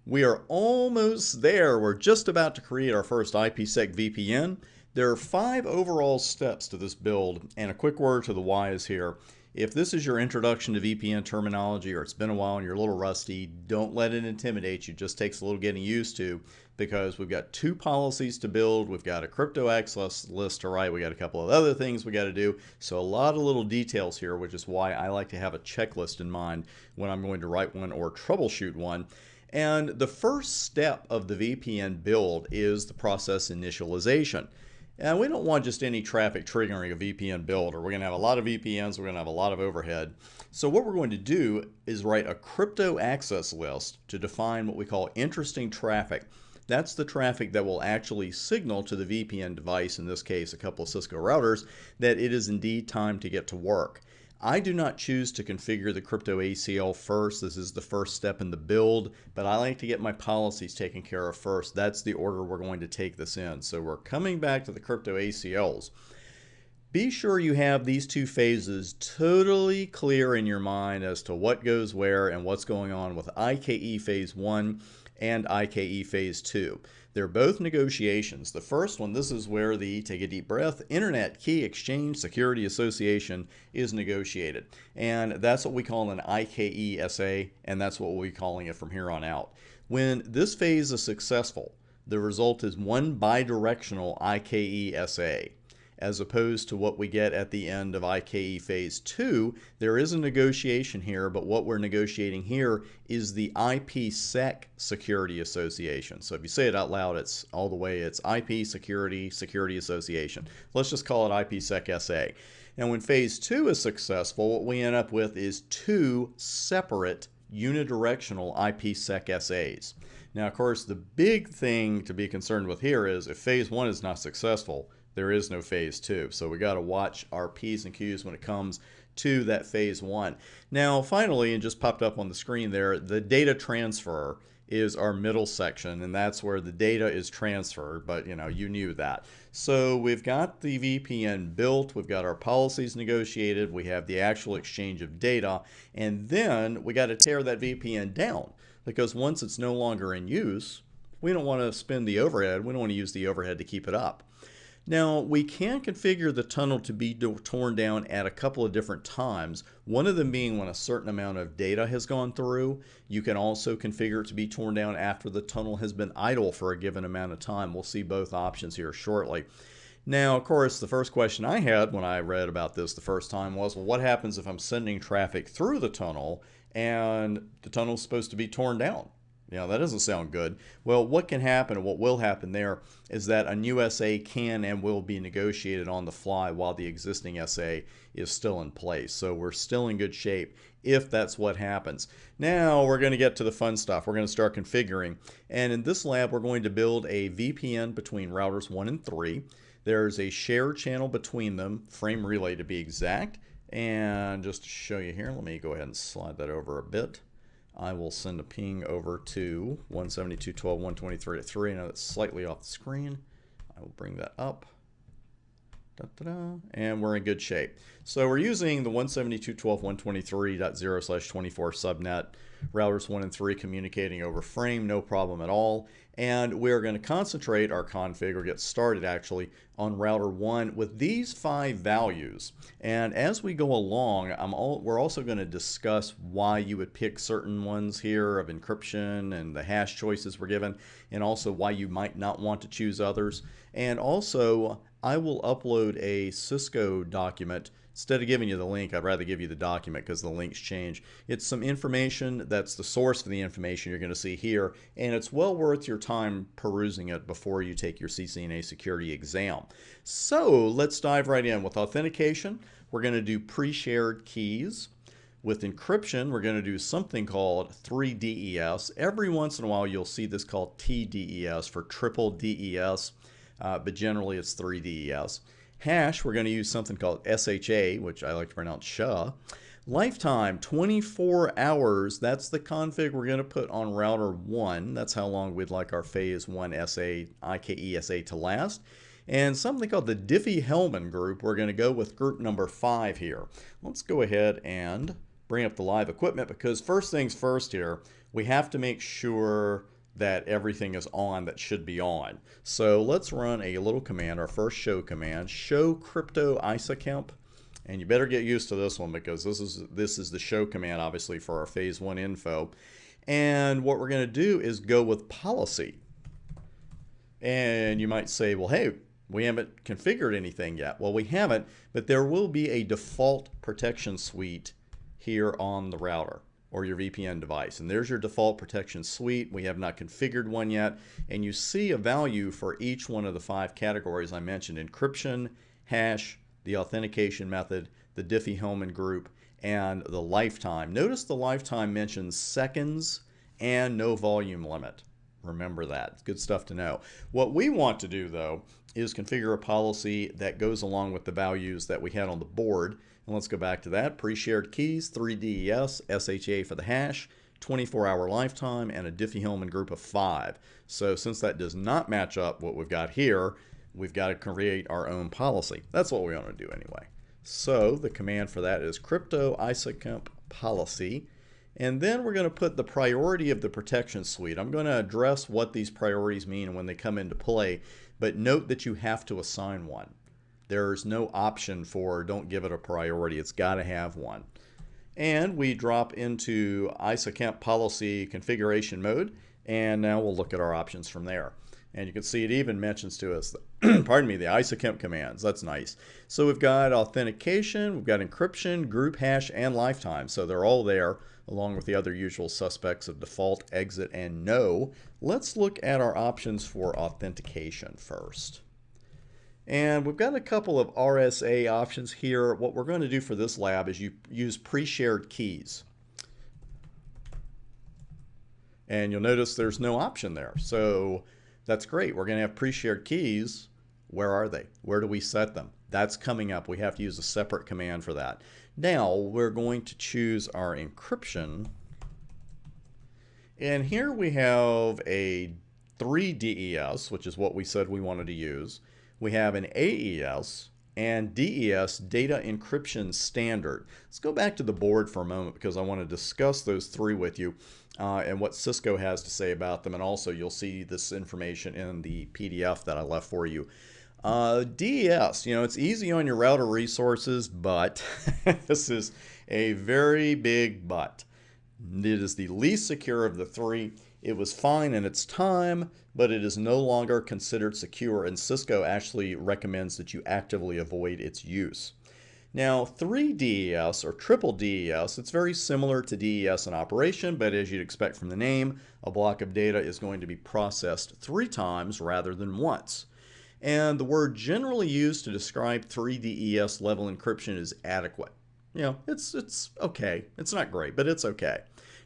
We are almost there. We're just about to create our first IPsec VPN. There are 5 overall steps to this build, and a quick word to the whys here. If this is your introduction to VPN terminology or it's been a while and you're a little rusty, don't let it intimidate you. It just takes a little getting used to, because we've got 2 policies to build. We've got a crypto access list to write. We got a couple of other things we got to do. So a lot of little details here, which is why I like to have a checklist in mind when I'm going to write one or troubleshoot one. And the first step of the VPN build is the process initialization. And we don't want just any traffic triggering a VPN build, or we're going to have a lot of VPNs, we're going to have a lot of overhead. So what we're going to do is write a crypto access list to define what we call interesting traffic. That's the traffic that will actually signal to the VPN device, in this case a couple of Cisco routers, that it is indeed time to get to work. I do not choose to configure the crypto ACL first. This is the first step in the build, but I like to get my policies taken care of first. That's the order we're going to take this in. So we're coming back to the crypto ACLs. Be sure you have these 2 phases totally clear in your mind as to what goes where and what's going on with IKE Phase 1 and IKE Phase 2. They're both negotiations. The first one, this is where the, take a deep breath, Internet Key Exchange Security Association is negotiated. And that's what we call an IKE SA, and that's what we'll be calling it from here on out. When this phase is successful, the result is one bidirectional IKE SA. As opposed to what we get at the end of IKE Phase 2, there is a negotiation here, but what we're negotiating here is the IPsec Security Association. So if you say it out loud, it's all the way, it's IP Security Association. Let's just call it IPsec SA. And when Phase 2 is successful, what we end up with is 2 separate unidirectional IPsec SAs. Now, of course, the big thing to be concerned with here is if Phase 1 is not successful, there is no Phase 2. So we got to watch our P's and Q's when it comes to that Phase 1. Now, finally, and just popped up on the screen there, the data transfer is our middle section, and that's where the data is transferred, but you knew that. So we've got the VPN built, we've got our policies negotiated, we have the actual exchange of data, and then we got to tear that VPN down, because once it's no longer in use, we don't want to spend the overhead, we don't want to use the overhead to keep it up. Now, we can configure the tunnel to be torn down at a couple of different times, one of them being when a certain amount of data has gone through. You can also configure it to be torn down after the tunnel has been idle for a given amount of time. We'll see both options here shortly. Now, of course, the first question I had when I read about this the first time was, well, what happens if I'm sending traffic through the tunnel and the tunnel's supposed to be torn down? That doesn't sound good. Well, what can happen, and what will happen there, is that a new SA can and will be negotiated on the fly while the existing SA is still in place. So we're still in good shape if that's what happens. Now we're going to get to the fun stuff. We're going to start configuring. And in this lab, we're going to build a VPN between routers 1 and 3. There's a shared channel between them, frame relay to be exact. And just to show you here, let me go ahead and slide that over a bit. I will send a ping over to 172.12.123.3. Now that's slightly off the screen. I will bring that up. And we're in good shape. So we're using the 172.12.123.0/24 subnet, routers 1 and 3 communicating over frame, no problem at all. And we're going to concentrate our config, or get started actually, on router 1 with these 5 values. And as we go along, we're also going to discuss why you would pick certain ones here of encryption and the hash choices we're given, and also why you might not want to choose others. And also, I will upload a Cisco document. Instead of giving you the link, I'd rather give you the document because the links change. It's some information that's the source for the information you're going to see here, and it's well worth your time perusing it before you take your CCNA security exam. So let's dive right in. With authentication, we're going to do pre-shared keys. With encryption, we're going to do something called 3DES. Every once in a while, you'll see this called TDES for triple DES, but generally it's 3DES. Hash, we're going to use something called SHA, which I like to pronounce SHA. Lifetime, 24 hours. That's the config we're going to put on router 1. That's how long we'd like our Phase 1 SA, IKE SA to last. And something called the Diffie-Hellman group. We're going to go with group number 5 here. Let's go ahead and bring up the live equipment, because first things first here, we have to make sure that everything is on that should be on. So let's run a little command, our first show command, show crypto ISAKEMP. And you better get used to this one because this is the show command, obviously, for our phase 1 info. And what we're going to do is go with policy. And you might say, well, hey, we haven't configured anything yet. Well, we haven't, but there will be a default protection suite here on the router or your VPN device. And there's your default protection suite. We have not configured one yet. And you see a value for each one of the 5 categories I mentioned: encryption, hash, the authentication method, the Diffie-Hellman group, and the lifetime. Notice the lifetime mentions seconds and no volume limit. Remember that. It's good stuff to know. What we want to do, though, is configure a policy that goes along with the values that we had on the board. And let's go back to that. Pre-shared keys, 3 DES, SHA for the hash, 24-hour lifetime, and a Diffie-Hellman group of 5. So since that does not match up what we've got here, we've got to create our own policy. That's what we want to do anyway. So the command for that is crypto ISAKEMP policy. And then we're going to put the priority of the protection suite. I'm going to address what these priorities mean and when they come into play, but note that you have to assign one. There's no option for don't give it a priority. It's got to have one. And we drop into ISAKEMP policy configuration mode, and now we'll look at our options from there. And you can see it even mentions to us, pardon me, the ISAKEMP commands. That's nice. So we've got authentication, we've got encryption, group hash, and lifetime. So they're all there, along with the other usual suspects of default, exit, and no. Let's look at our options for authentication first. And we've got a couple of RSA options here. What we're going to do for this lab is you use pre-shared keys. And you'll notice there's no option there. So that's great. We're going to have pre-shared keys. Where are they? Where do we set them? That's coming up. We have to use a separate command for that. Now we're going to choose our encryption. And here we have a 3 DES, which is what we said we wanted to use. We have an AES and DES data encryption standard. Let's go back to the board for a moment because I want to discuss those 3 with you and what Cisco has to say about them. And also you'll see this information in the PDF that I left for you. DES, you know, it's easy on your router resources, but this is a very big but. It is the least secure of the 3. It was fine in its time, but it is no longer considered secure, and Cisco actually recommends that you actively avoid its use. Now, 3 DES or triple DES, it's very similar to DES in operation, but as you'd expect from the name, a block of data is going to be processed 3 times rather than once. And the word generally used to describe 3 DES level encryption is adequate. You know, it's okay. It's not great, but it's okay.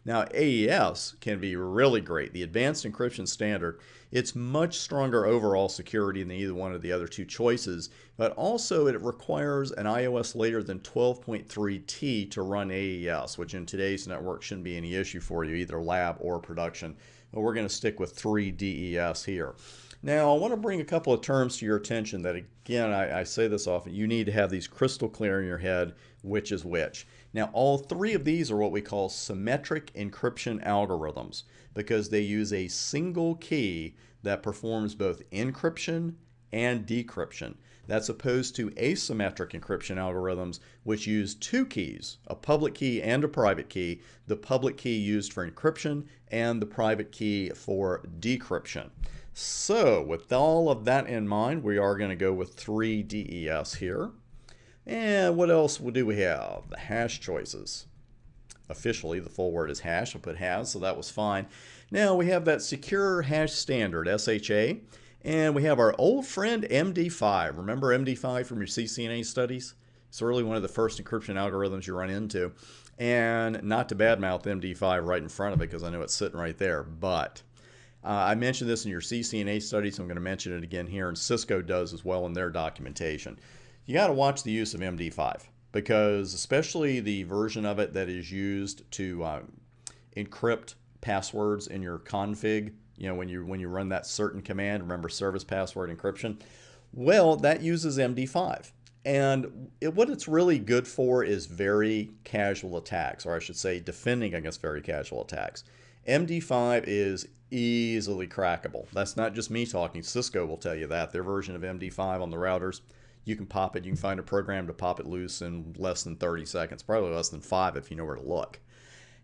Now, AES can be really great. The Advanced Encryption Standard, it's much stronger overall security than either one of the other 2 choices, but also it requires an iOS later than 12.3T to run AES, which in today's network shouldn't be any issue for you, either lab or production. But we're going to stick with 3 DES here. Now, I want to bring a couple of terms to your attention that, again, I say this often, you need to have these crystal clear in your head, which is which. Now, all 3 of these are what we call symmetric encryption algorithms because they use a single key that performs both encryption and decryption. That's opposed to asymmetric encryption algorithms, which use 2 keys, a public key and a private key, the public key used for encryption and the private key for decryption. So with all of that in mind, we are going to go with 3 DES here. And what else do we have? The hash choices. Officially, the full word is hash. I'll put has, so that was fine. Now we have that secure hash standard, SHA. And we have our old friend MD5. Remember MD5 from your CCNA studies? It's really one of the first encryption algorithms you run into. And not to badmouth MD5 right in front of it because I know it's sitting right there, but I mentioned this in your CCNA studies, so I'm going to mention it again here, and Cisco does as well in their documentation. You got to watch the use of MD5 because especially the version of it that is used to encrypt passwords in your config, you know, when you run that certain command, remember service password encryption, well, that uses MD5. And what it's really good for is very casual attacks, or I should say defending against very casual attacks. MD5 is easily crackable. That's not just me talking. Cisco will tell you that. Their version of MD5 on the routers, you can pop it. You can find a program to pop it loose in less than 30 seconds, probably less than 5 if you know where to look.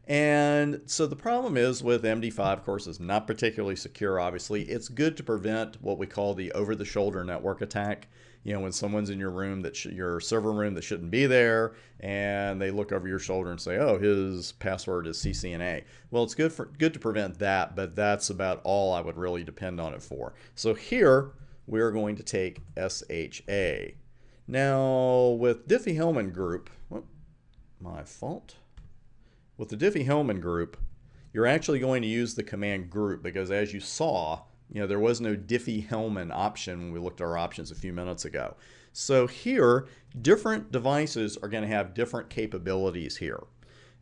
And so the problem is with MD5, of course, is not particularly secure, obviously. It's good to prevent what we call the over-the-shoulder network attack. You know, when someone's in your room, your server room that shouldn't be there, and they look over your shoulder and say, oh, his password is CCNA. Well, it's good to prevent that, but that's about all I would really depend on it for. So here, we're going to take SHA. Now, with Diffie-Hellman group, my fault. With the Diffie-Hellman group, you're actually going to use the command group because as you saw, there was no Diffie-Hellman option when we looked at our options a few minutes ago. So here, different devices are going to have different capabilities here.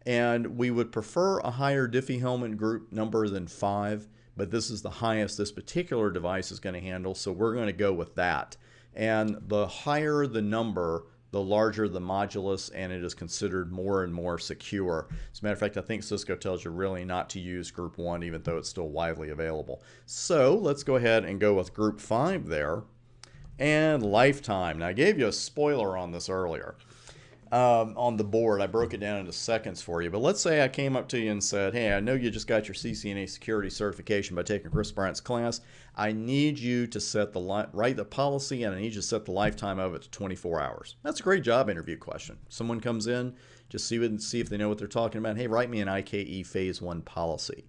And we would prefer a higher Diffie-Hellman group number than 5, but this is the highest this particular device is going to handle, so we're going to go with that. And the higher the number, the larger the modulus, and it is considered more and more secure. As a matter of fact, I think Cisco tells you really not to use group 1, even though it's still widely available. So let's go ahead and go with group 5 there. And lifetime. Now, I gave you a spoiler on this earlier. On the board, I broke it down into seconds for you. But let's say I came up to you and said, hey, I know you just got your CCNA security certification by taking Chris Bryant's class. I need you to set write the policy, and I need you to set the lifetime of it to 24 hours. That's a great job interview question. Someone comes in, just see if they know what they're talking about. Hey, write me an IKE Phase 1 policy.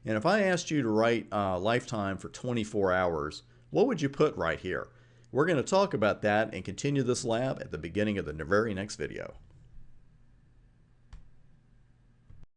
And if I asked you to write lifetime for 24 hours, what would you put right here? We're going to talk about that and continue this lab at the beginning of the very next video.